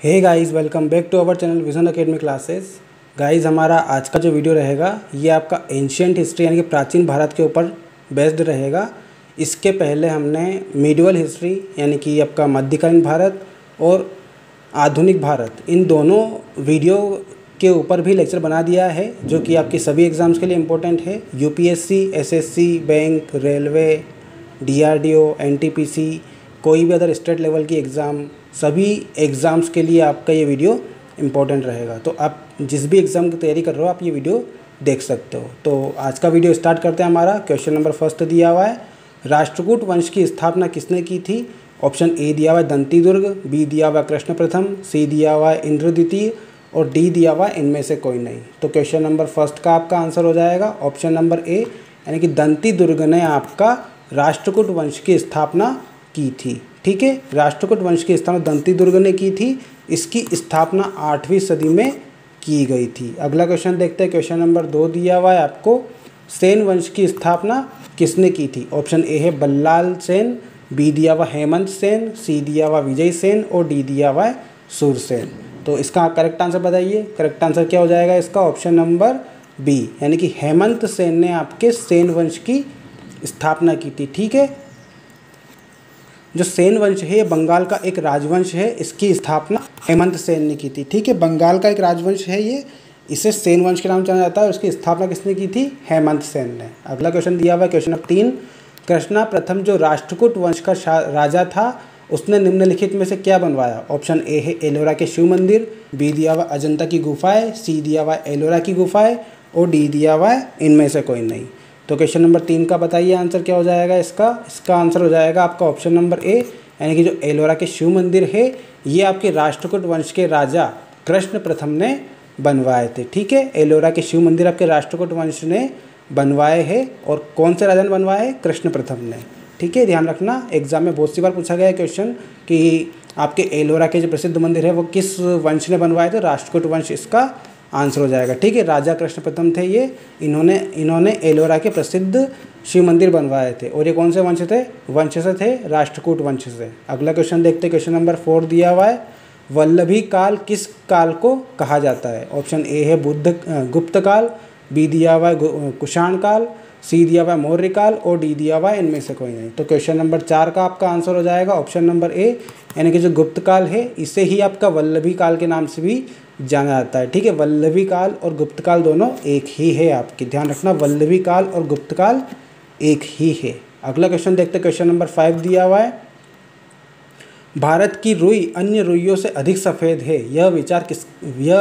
Hey guys, welcome back to our channel Vision Academy classes. Guys, हमारा आज का जो वीडियो रहेगा ये आपका एंशियंट हिस्ट्री यानी कि प्राचीन भारत के ऊपर बेस्ड रहेगा। इसके पहले हमने मीडिवल हिस्ट्री यानी कि आपका मध्यकालीन भारत और आधुनिक भारत, इन दोनों वीडियो के ऊपर भी लेक्चर बना दिया है, जो कि आपकी सभी एग्ज़ाम्स के लिए इम्पोर्टेंट है। UPSC, SSC, bank, railway, DRDO, NTPC, कोई भी अदर स्टेट लेवल की एग्ज़ाम, सभी एग्ज़ाम्स के लिए आपका ये वीडियो इम्पोर्टेंट रहेगा। तो आप जिस भी एग्ज़ाम की तैयारी कर रहे हो आप ये वीडियो देख सकते हो। तो आज का वीडियो स्टार्ट करते हैं। हमारा क्वेश्चन नंबर फर्स्ट दिया हुआ है, राष्ट्रकूट वंश की स्थापना किसने की थी? ऑप्शन ए दिया हुआ है दंती दुर्ग, बी दिया हुआ है कृष्ण प्रथम, सी दिया हुआ है इंद्र द्वितीय और डी दिया हुआ है इनमें से कोई नहीं। तो क्वेश्चन नंबर फर्स्ट का आपका आंसर हो जाएगा ऑप्शन नंबर ए, यानी कि दंती दुर्ग ने आपका राष्ट्रकूट वंश की स्थापना की थी। ठीक है, राष्ट्रकूट वंश की स्थापना दंती दुर्ग ने की थी। इसकी स्थापना 8वीं सदी में की गई थी। अगला क्वेश्चन देखते हैं। क्वेश्चन नंबर 2 दिया हुआ है आपको, सेन वंश की स्थापना किसने की थी? ऑप्शन ए है बल्लाल सेन, बी दिया हुआ हेमंत सेन, सी दिया हुआ विजय सेन और डी दिया हुआ है सूरसेन। तो इसका करेक्ट आंसर बताइए। करेक्ट आंसर क्या हो जाएगा इसका? ऑप्शन नंबर बी, यानी कि हेमंत सेन ने आपके सेन वंश की स्थापना की थी। ठीक है, जो सेन वंश है ये बंगाल का एक राजवंश है, इसकी स्थापना हेमंत सेन ने की थी। ठीक है, बंगाल का एक राजवंश है ये, इसे सेन वंश के नाम जाना जाता है। उसकी स्थापना किसने की थी? हेमंत सेन ने। अगला क्वेश्चन दिया हुआ है क्वेश्चन नंबर 3, कृष्णा प्रथम जो राष्ट्रकूट वंश का राजा था उसने निम्नलिखित में से क्या बनवाया? ऑप्शन ए है एलोरा के शिव मंदिर, बी दिया हुआ अजंता की गुफाएं, सी दिया हुआ एलोरा की गुफाएं और डी दिया हुआ है इनमें से कोई नहीं। तो क्वेश्चन नंबर 3 का बताइए आंसर क्या हो जाएगा इसका आंसर हो जाएगा आपका ऑप्शन नंबर ए, यानी कि जो एलोरा के शिव मंदिर है ये आपके राष्ट्रकूट वंश के राजा कृष्ण प्रथम ने बनवाए थे। ठीक है, एलोरा के शिव मंदिर आपके राष्ट्रकूट वंश ने बनवाए हैं। और कौन से राजा ने बनवाए? कृष्ण प्रथम ने। ठीक है, ध्यान रखना, एग्जाम में बहुत सी बार पूछा गया है क्वेश्चन कि आपके एलोरा के जो प्रसिद्ध मंदिर है वो किस वंश ने बनवाए थे? राष्ट्रकूट वंश इसका आंसर हो जाएगा। ठीक है, राजा कृष्ण प्रथम थे ये, इन्होंने एलोरा के प्रसिद्ध शिव मंदिर बनवाए थे। और ये कौन से वंश थे? वंश से थे, राष्ट्रकूट वंश से। अगला क्वेश्चन देखते हैं। क्वेश्चन नंबर 4 दिया हुआ है, वल्लभी काल किस काल को कहा जाता है? ऑप्शन ए है गुप्त काल, बी दिया हुआ है कुषाण काल, सी दिया हुआ है मौर्य काल और डी दिया हुआ है इनमें से कोई नहीं। तो क्वेश्चन नंबर 4 का आपका आंसर हो जाएगा ऑप्शन नंबर ए, यानी कि जो गुप्त काल है इसे ही आपका वल्लभी काल के नाम से भी जाना जाता है। ठीक है, वल्लभी काल और गुप्त काल दोनों एक ही है, आपकी ध्यान रखना, वल्लभी काल और गुप्त काल एक ही है। अगला क्वेश्चन देखते हैं। क्वेश्चन नंबर 5 दिया हुआ है, भारत की रुई अन्य रुइयों से अधिक सफ़ेद है, यह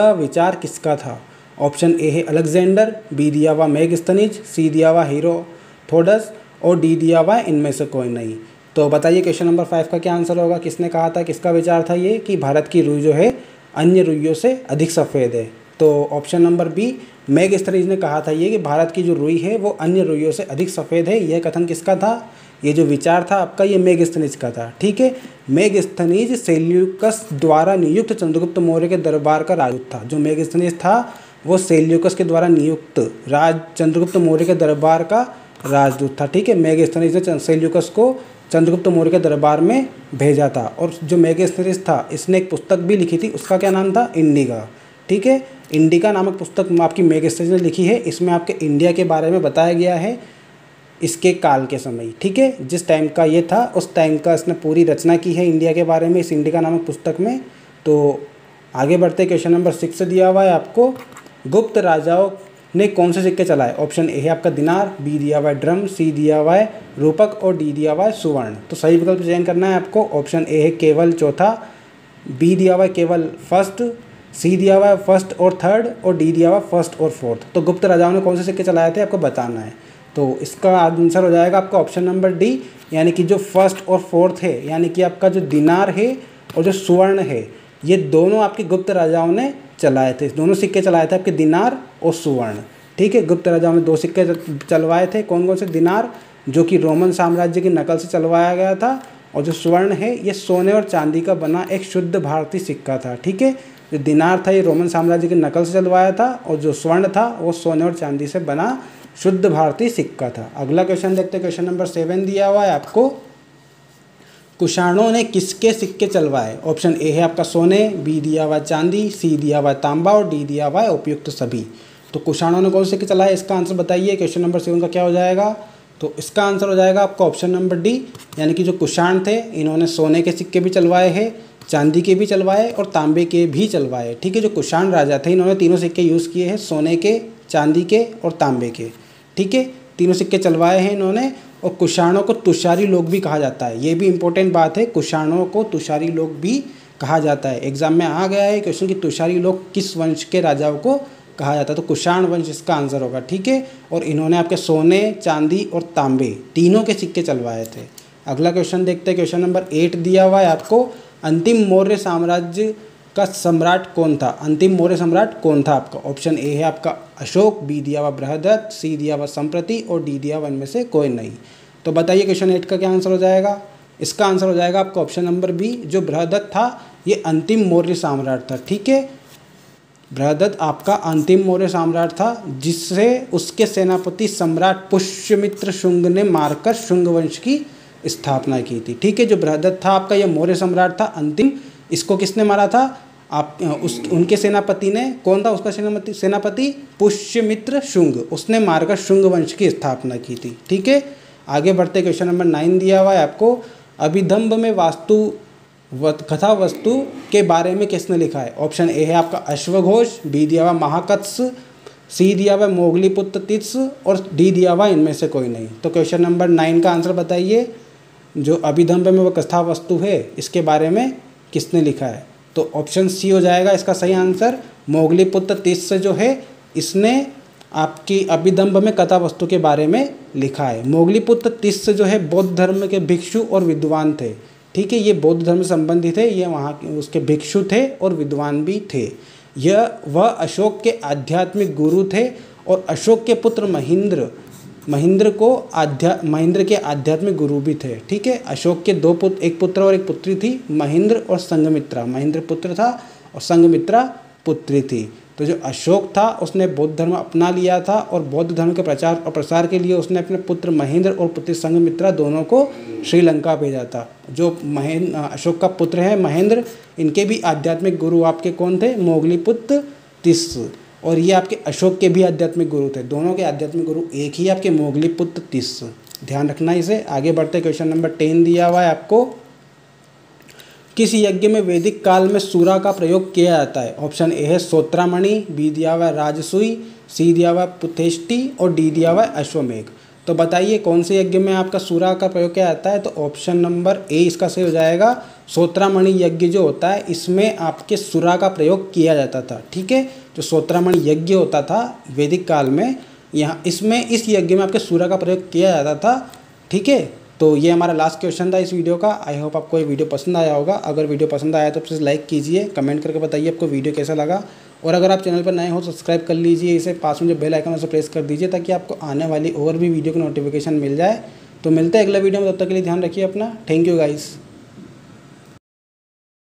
विचार किसका था? ऑप्शन ए है अलेक्जेंडर, बी दिया हुआ मेगस्थनीज, सी दिया हुआ हेरोथोडस और डी दिया हुआ इनमें से कोई नहीं। तो बताइए क्वेश्चन नंबर 5 का क्या आंसर होगा? किसने कहा था, किसका विचार था ये कि भारत की रुई जो है अन्य रुइयों से अधिक सफ़ेद है? तो ऑप्शन नंबर बी, मेगस्थनीज ने कहा था ये कि भारत की जो रुई है वो अन्य रुइयों से अधिक सफ़ेद है। यह कथन किसका था? ये जो विचार था आपका ये मेगस्थनीज का था। ठीक है, मेगस्थनीज सेल्यूकस द्वारा नियुक्त चंद्रगुप्त मौर्य के दरबार का राजदूत था। जो मेगस्थनीज था वो सेल्यूकस के द्वारा नियुक्त चंद्रगुप्त मौर्य के दरबार का राजदूत था। ठीक है, मेगस्थनीज ने सेल्यूकस को चंद्रगुप्त मौर्य के दरबार में भेजा था। और जो मेगस्थनीज था इसने एक पुस्तक भी लिखी थी, उसका क्या नाम था? इंडिका। ठीक है, इंडिका नामक पुस्तक आपकी मेगस्थनीज ने लिखी है। इसमें आपके इंडिया के बारे में बताया गया है, इसके काल के समय। ठीक है, जिस टाइम का ये था उस टाइम का इसने पूरी रचना की है इंडिया के बारे में इस इंडिका नामक पुस्तक में। तो आगे बढ़ते क्वेश्चन नंबर 6 दिया हुआ है आपको, गुप्त राजाओं ने कौन से सिक्के चलाए? ऑप्शन ए है आपका दिनार, बी दिया हुआ है ड्रम, सी दिया हुआ है रूपक और डी दिया हुआ है सुवर्ण। तो सही विकल्प चयन करना है आपको। ऑप्शन ए है केवल चौथा, बी दिया हुआ है केवल फर्स्ट, सी दिया हुआ है फर्स्ट और थर्ड और डी दिया हुआ है फर्स्ट और फोर्थ। तो गुप्त राजाओं ने कौन से सिक्के चलाए थे आपको बताना है। तो इसका आंसर हो जाएगा आपका ऑप्शन नंबर डी, यानी कि जो फर्स्ट और फोर्थ है, यानी कि आपका जो दिनार है और जो सुवर्ण है ये दोनों आपके गुप्त राजाओं ने चलाए थे। दोनों सिक्के चलाए थे आपके दिनार और सुवर्ण। ठीक है, गुप्त राजाओं ने 2 सिक्के चलवाए थे। कौन कौन से? दिनार जो कि रोमन साम्राज्य की नकल से चलवाया गया था, और जो स्वर्ण है ये सोने और चांदी का बना एक शुद्ध भारतीय सिक्का था। ठीक है, जो दिनार था ये रोमन साम्राज्य की नकल से चलवाया था और जो स्वर्ण था वो सोने और चांदी से बना शुद्ध भारतीय सिक्का था। अगला क्वेश्चन देखते हैं। क्वेश्चन नंबर 7 दिया हुआ है आपको, कुषाणों ने किसके सिक्के चलवाए? ऑप्शन ए है आपका सोने, बी दिया हुआ चांदी, सी दिया हुआ तांबा और डी दिया हुआ उपयुक्त सभी। तो कुषाणों ने कौन से सिक्के चलाए, इसका आंसर बताइए। क्वेश्चन नंबर 7 का क्या हो जाएगा? तो इसका आंसर हो जाएगा आपका ऑप्शन नंबर डी, यानी कि जो कुषाण थे इन्होंने सोने के सिक्के भी चलवाए हैं, चांदी के भी चलवाए और तांबे के भी चलवाए। ठीक है, जो कुषाण राजा थे इन्होंने तीनों सिक्के यूज़ किए हैं, सोने के, चांदी के और तांबे के। ठीक है, तीनों सिक्के चलवाए हैं इन्होंने। और कुषाणों को तुषारी लोग भी कहा जाता है, ये भी इंपॉर्टेंट बात है, कुषाणों को तुषारी लोग भी कहा जाता है। एग्जाम में आ गया है क्वेश्चन कि तुषारी लोग किस वंश के राजाओं को कहा जाता है, तो कुषाण वंश इसका आंसर होगा। ठीक है, और इन्होंने आपके सोने, चांदी और तांबे तीनों के सिक्के चलवाए थे। अगला क्वेश्चन देखते हैं, क्वेश्चन नंबर 8 दिया हुआ है आपको, अंतिम मौर्य साम्राज्य का सम्राट कौन था? अंतिम मौर्य सम्राट कौन था आपका? ऑप्शन ए है आपका अशोक, बी दिया हुआ बृहदत्त, सी दिया हुआ संप्रति और डी दिया हुआ इनमें से कोई नहीं। तो बताइए क्वेश्चन 8 का क्या आंसर हो जाएगा? इसका आंसर हो जाएगा आपका ऑप्शन नंबर बी, जो बृहदत्त था ये अंतिम मौर्य सम्राट था। ठीक है, बृहदत्त आपका अंतिम मौर्य सम्राट था, जिससे उसके सेनापति सम्राट पुष्यमित्र शुंग ने मारकर शुंग वंश की स्थापना की थी। ठीक है, जो बृहदत्त था आपका ये मौर्य सम्राट था अंतिम, इसको किसने मारा था? उनके सेनापति ने, कौन था उसका सेनापति? पुष्यमित्र शुंग, उसने मारकर शुंग वंश की स्थापना की थी। ठीक है, आगे बढ़ते क्वेश्चन नंबर 9 दिया हुआ है आपको, अभिधम्ब में कथा वस्तु के बारे में किसने लिखा है? ऑप्शन ए है आपका अश्वघोष, बी दिया हुआ महाकत्स, सी दिया हुआ मोगलीपुत्र तित्स और डी दिया हुआ इनमें से कोई नहीं। तो क्वेश्चन नंबर 9 का आंसर बताइए, जो अभिधम्ब में वो कथा वस्तु है इसके बारे में किसने लिखा है? तो ऑप्शन सी हो जाएगा इसका सही आंसर, मोगलीपुत्र तित्स जो है इसने आपकी अभिधम्ब में कथा वस्तु के बारे में लिखा है। मोगलीपुत्र तित्स जो है बौद्ध धर्म के भिक्षु और विद्वान थे। ठीक है, ये बौद्ध धर्म से संबंधित है, ये वहाँ उसके भिक्षु थे और विद्वान भी थे। वह अशोक के आध्यात्मिक गुरु थे और अशोक के पुत्र महेंद्र के आध्यात्मिक गुरु भी थे। ठीक है, अशोक के दो पुत्र, एक पुत्र और एक पुत्री थी, महेंद्र और संघमित्रा। महेंद्र पुत्र था और संघमित्रा पुत्री थी। तो जो अशोक था उसने बौद्ध धर्म अपना लिया था और बौद्ध धर्म के प्रचार और प्रसार के लिए उसने अपने पुत्र महेंद्र और पुत्री संघमित्रा दोनों को श्रीलंका भेजा था। जो अशोक का पुत्र है महेंद्र, इनके भी आध्यात्मिक गुरु आपके कौन थे? मोगलीपुत्र तित्स। और ये आपके अशोक के भी आध्यात्मिक गुरु थे, दोनों के आध्यात्मिक गुरु एक ही आपके मोगलीपुत्र तित्स। ध्यान रखना इसे। आगे बढ़ते क्वेश्चन नंबर 10 दिया हुआ है आपको, किस यज्ञ में वैदिक काल में सूरा का प्रयोग किया जाता है? ऑप्शन ए है सोत्रामणि, बी दिया हुआ है राजसूई, सी दिया हुआ है पुथेष्टि और डी दिया हुआ है अश्वमेघ। तो बताइए कौन से यज्ञ में आपका सूरा का प्रयोग किया जाता है? तो ऑप्शन नंबर ए इसका सही हो जाएगा। सोत्रामणि यज्ञ जो होता है इसमें आपके सूरा का प्रयोग किया जाता था। ठीक है, जो सोत्रामणि यज्ञ होता था वैदिक काल में, यहाँ इस यज्ञ में आपके सूरा का प्रयोग किया जाता था। ठीक है, तो ये हमारा लास्ट क्वेश्चन था इस वीडियो का। आई होप आपको ये वीडियो पसंद आया होगा। अगर वीडियो पसंद आया तो प्लीज़ लाइक कीजिए, कमेंट करके बताइए आपको वीडियो कैसा लगा। और अगर आप चैनल पर नए हो सब्सक्राइब कर लीजिए इसे, पास में जो बेल आइकन है उसे प्रेस कर दीजिए ताकि आपको आने वाली और भी वीडियो की नोटिफिकेशन मिल जाए। तो मिलते हैं अगला वीडियो में, तब तक के लिए ध्यान रखिए अपना। Thank you guys.